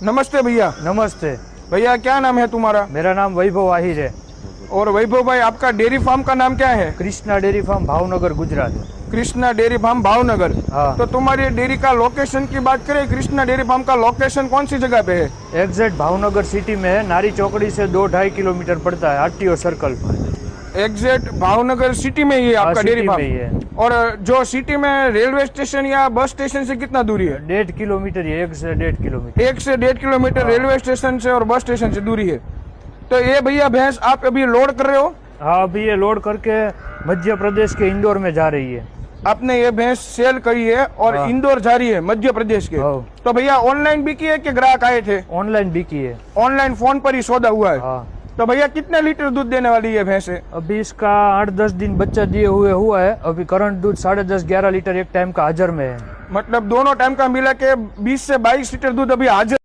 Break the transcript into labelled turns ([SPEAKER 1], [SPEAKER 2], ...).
[SPEAKER 1] नमस्ते भैया।
[SPEAKER 2] नमस्ते
[SPEAKER 1] भैया क्या नाम है तुम्हारा?
[SPEAKER 2] मेरा नाम वैभव आहिर है।
[SPEAKER 1] और वैभव भाई आपका डेयरी फार्म का नाम क्या है?
[SPEAKER 2] Krishna dairy farm Bhavnagar Gujarat.
[SPEAKER 1] Krishna dairy farm Bhavnagar.
[SPEAKER 2] हाँ।
[SPEAKER 1] तो तुम्हारी डेयरी का लोकेशन की बात करें, कृष्णा डेयरी फार्म का लोकेशन कौन सी जगह पे है?
[SPEAKER 2] एग्जैक्ट भावनगर सिटी में है। नारी चौकड़ी से 2-2.5 किलोमीटर पड़ता है, RTO circle.
[SPEAKER 1] Exact Bhavnagar city में ही है आपका डेयरी
[SPEAKER 2] सिटी में ही
[SPEAKER 1] फार्म।
[SPEAKER 2] है।
[SPEAKER 1] और जो सिटी में रेलवे स्टेशन या बस स्टेशन से कितना दूरी है?
[SPEAKER 2] 1.5 किलोमीटर है, 1 से 1.5 किलोमीटर।
[SPEAKER 1] 1 से 1.5 किलोमीटर रेलवे स्टेशन से और बस स्टेशन से दूरी है। तो ये भैया भैंस आप अभी लोड कर रहे हो?
[SPEAKER 2] हाँ, अभी ये लोड करके मध्य प्रदेश के इंदौर में जा रही है।
[SPEAKER 1] आपने ये भैंस सेल करी है और
[SPEAKER 2] हाँ।
[SPEAKER 1] इंदौर जा रही है मध्य प्रदेश के।
[SPEAKER 2] हाँ।
[SPEAKER 1] तो भैया ऑनलाइन बिकी है कि ग्राहक आए थे?
[SPEAKER 2] ऑनलाइन बिकी है।
[SPEAKER 1] ऑनलाइन फोन पर ही सौदा हुआ है।
[SPEAKER 2] हाँ।
[SPEAKER 1] तो भैया कितने लीटर दूध देने वाली है भैंस है?
[SPEAKER 2] अभी इसका 8-10 दिन बच्चा दिए हुआ है। अभी करंट दूध 10.5-11 लीटर एक टाइम का हाजिर में है।
[SPEAKER 1] मतलब दोनों टाइम का मिला के 20 से 22 लीटर दूध अभी हाजिर